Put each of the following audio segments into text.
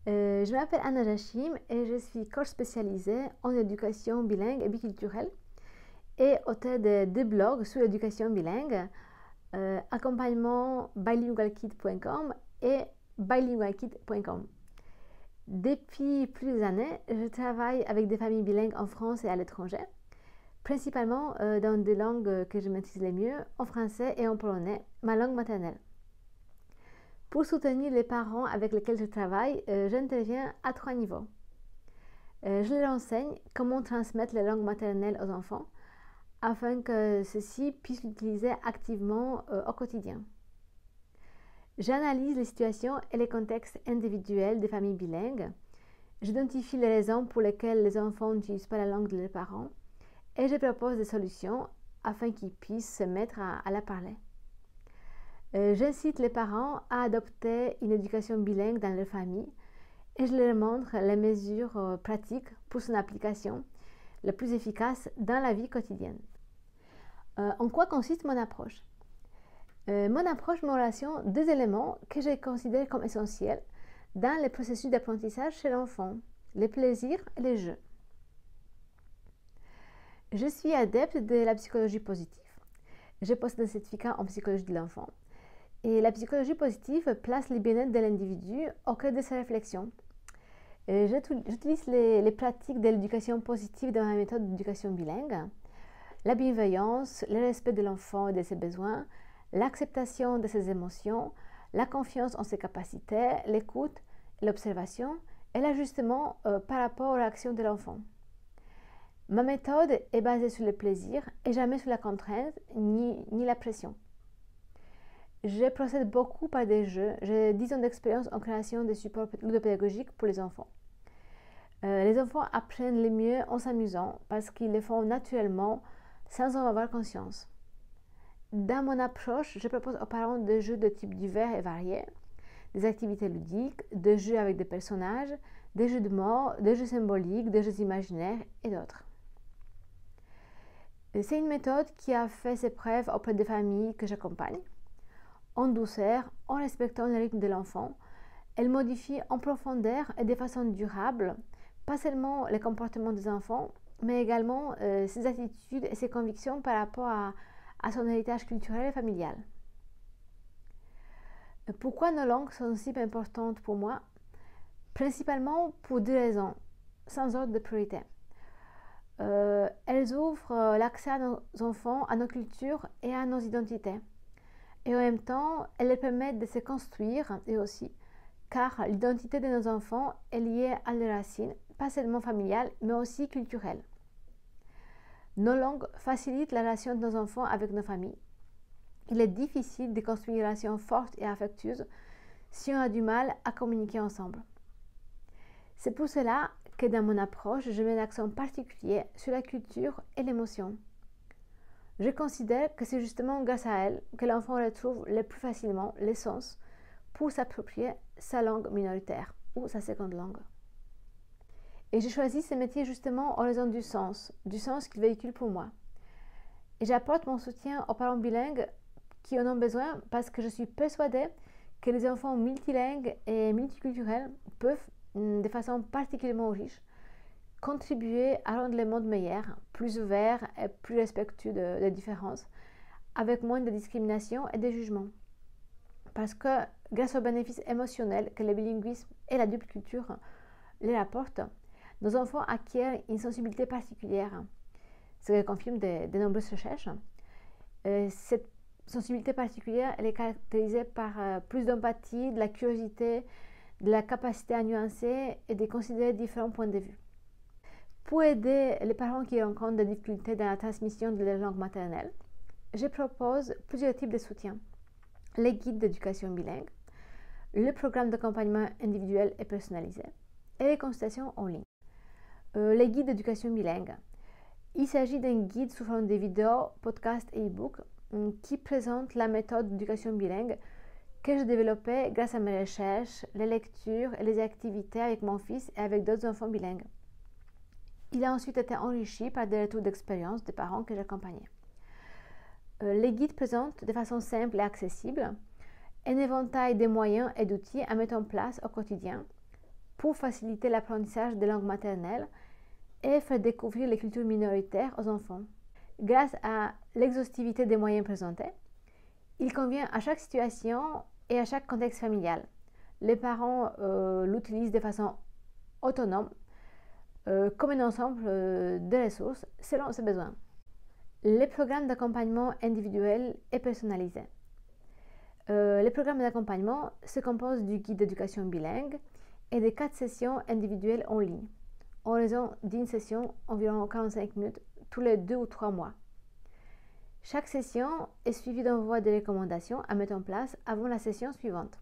Je m'appelle Anna Jachim et je suis coach spécialisée en éducation bilingue et biculturelle et auteure de deux blogs sur l'éducation bilingue, accompagnement bilingualkid.com et bilingualkid.com. Depuis plusieurs années, je travaille avec des familles bilingues en France et à l'étranger, principalement dans des langues que je maîtrise le mieux, en français et en polonais, ma langue maternelle. Pour soutenir les parents avec lesquels je travaille, j'interviens à 3 niveaux. Je leur enseigne comment transmettre la langue maternelle aux enfants afin que ceux-ci puissent l'utiliser activement au quotidien. J'analyse les situations et les contextes individuels des familles bilingues. J'identifie les raisons pour lesquelles les enfants n'utilisent pas la langue de leurs parents et je propose des solutions afin qu'ils puissent se mettre à la parler. J'incite les parents à adopter une éducation bilingue dans leur famille et je leur montre les mesures pratiques pour son application la plus efficace dans la vie quotidienne. En quoi consiste mon approche? Mon approche me relation deux éléments que je considère comme essentiels dans le processus d'apprentissage chez l'enfant, les plaisirs et les jeux. Je suis adepte de la psychologie positive. Je possède un certificat en psychologie de l'enfant. Et la psychologie positive place le bien-être de l'individu au cœur de ses réflexions. J'utilise les pratiques de l'éducation positive dans ma méthode d'éducation bilingue. La bienveillance, le respect de l'enfant et de ses besoins, l'acceptation de ses émotions, la confiance en ses capacités, l'écoute, l'observation et l'ajustement par rapport aux réactions de l'enfant. Ma méthode est basée sur le plaisir et jamais sur la contrainte ni la pression. Je procède beaucoup par des jeux. J'ai 10 ans d'expérience en création de supports ludopédagogiques pour les enfants. Les enfants apprennent le mieux en s'amusant parce qu'ils le font naturellement sans en avoir conscience. Dans mon approche, je propose aux parents des jeux de type divers et variés, des activités ludiques, des jeux avec des personnages, des jeux de mots, des jeux symboliques, des jeux imaginaires et d'autres. C'est une méthode qui a fait ses preuves auprès des familles que j'accompagne. En douceur, en respectant le rythme de l'enfant, elle modifie en profondeur et de façon durable, pas seulement les comportements des enfants, mais également ses attitudes et ses convictions par rapport à son héritage culturel et familial. Pourquoi nos langues sont si importantes pour moi? Principalement pour deux raisons, sans ordre de priorité. Elles ouvrent l'accès à nos enfants, à nos cultures et à nos identités. Et en même temps, elles leur permettent de se construire, et aussi, car l'identité de nos enfants est liée à leurs racines, pas seulement familiales, mais aussi culturelles. Nos langues facilitent la relation de nos enfants avec nos familles. Il est difficile de construire une relation forte et affectueuse si on a du mal à communiquer ensemble. C'est pour cela que dans mon approche, je mets un accent particulier sur la culture et l'émotion. Je considère que c'est justement grâce à elle que l'enfant retrouve le plus facilement l'essence pour s'approprier sa langue minoritaire ou sa seconde langue. Et j'ai choisi ce métier justement en raison du sens qu'il véhicule pour moi. Et j'apporte mon soutien aux parents bilingues qui en ont besoin parce que je suis persuadée que les enfants multilingues et multiculturels peuvent, de façon particulièrement riche, contribuer à rendre le monde meilleur, plus ouvert et plus respectueux des différences, avec moins de discrimination et de jugement. Parce que grâce aux bénéfices émotionnels que le bilinguisme et la double culture leur apportent, nos enfants acquièrent une sensibilité particulière, ce que confirment de nombreuses recherches. Cette sensibilité particulière, elle est caractérisée par plus d'empathie, de la curiosité, de la capacité à nuancer et de considérer différents points de vue. Pour aider les parents qui rencontrent des difficultés dans la transmission de leur langue maternelle, je propose plusieurs types de soutien. Les guides d'éducation bilingue, le programme d'accompagnement individuel et personnalisé et les consultations en ligne. Les guides d'éducation bilingue. Il s'agit d'un guide sous forme de vidéos, podcasts et e-books qui présente la méthode d'éducation bilingue que j'ai développée grâce à mes recherches, les lectures et les activités avec mon fils et avec d'autres enfants bilingues. Il a ensuite été enrichi par des retours d'expérience des parents que j'accompagnais. Les guides présentent de façon simple et accessible un éventail de moyens et d'outils à mettre en place au quotidien pour faciliter l'apprentissage des langues maternelles et faire découvrir les cultures minoritaires aux enfants. Grâce à l'exhaustivité des moyens présentés, il convient à chaque situation et à chaque contexte familial. Les parents l'utilisent de façon autonome, comme un ensemble de ressources selon ses besoins. Les programmes d'accompagnement individuel et personnalisés. Les programmes d'accompagnement se composent du guide d'éducation bilingue et de 4 sessions individuelles en ligne, en raison d'une session environ 45 minutes tous les 2 ou 3 mois. Chaque session est suivie d'envoi de recommandations à mettre en place avant la session suivante.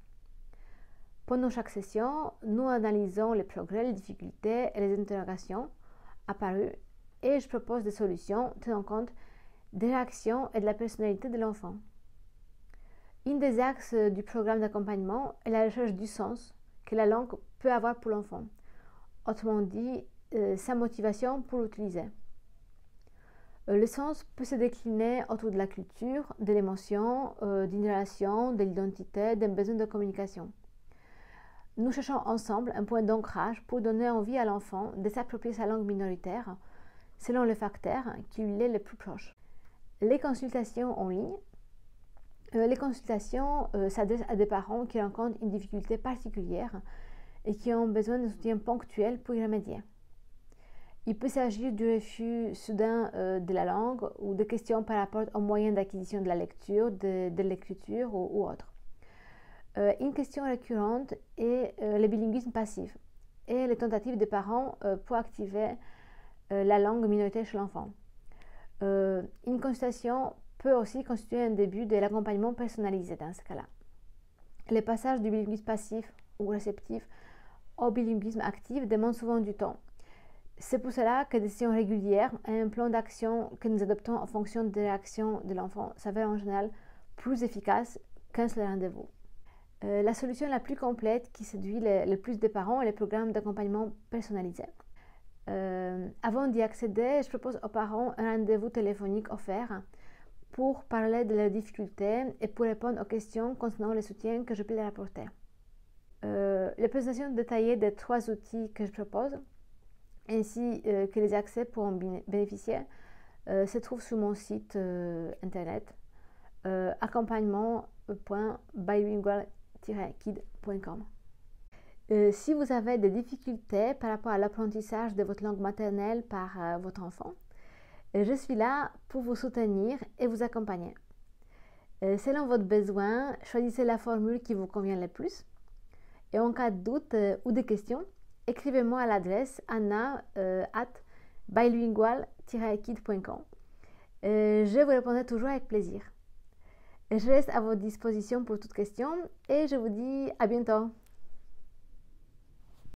Pendant chaque session, nous analysons les progrès, les difficultés et les interrogations apparues et je propose des solutions tenant compte des réactions et de la personnalité de l'enfant. Un des axes du programme d'accompagnement est la recherche du sens que la langue peut avoir pour l'enfant, autrement dit, sa motivation pour l'utiliser. Le sens peut se décliner autour de la culture, de l'émotion, d'une relation, de l'identité, d'un besoin de communication. Nous cherchons ensemble un point d'ancrage pour donner envie à l'enfant de s'approprier sa langue minoritaire selon le facteur qui lui est le plus proche. Les consultations en ligne. Les consultations s'adressent à des parents qui rencontrent une difficulté particulière et qui ont besoin de soutien ponctuel pour y remédier. Il peut s'agir du refus soudain de la langue ou de questions par rapport aux moyens d'acquisition de la lecture, de l'écriture ou autre. Une question récurrente est le bilinguisme passif et les tentatives des parents pour activer la langue minoritaire chez l'enfant. Une consultation peut aussi constituer un début de l'accompagnement personnalisé dans ce cas-là. Le passage du bilinguisme passif ou réceptif au bilinguisme actif demande souvent du temps. C'est pour cela que des sessions régulières et un plan d'action que nous adoptons en fonction des réactions de l'enfant s'avèrent en général plus efficaces qu'un seul rendez-vous. La solution la plus complète qui séduit le plus de parents est le programme d'accompagnement personnalisé. Avant d'y accéder, je propose aux parents un rendez-vous téléphonique offert pour parler de leurs difficultés et pour répondre aux questions concernant le soutien que je peux leur apporter. Les présentations détaillées des 3 outils que je propose, ainsi que les accès pour en bénéficier, se trouvent sur mon site internet accompagnement.bilingual-kid.com. Si vous avez des difficultés par rapport à l'apprentissage de votre langue maternelle par votre enfant, je suis là pour vous soutenir et vous accompagner. Selon votre besoin, choisissez la formule qui vous convient le plus. Et en cas de doute ou de questions, écrivez-moi à l'adresse anna@bilingual-kid.com. Je vous répondrai toujours avec plaisir. Je reste à votre disposition pour toute question et je vous dis à bientôt.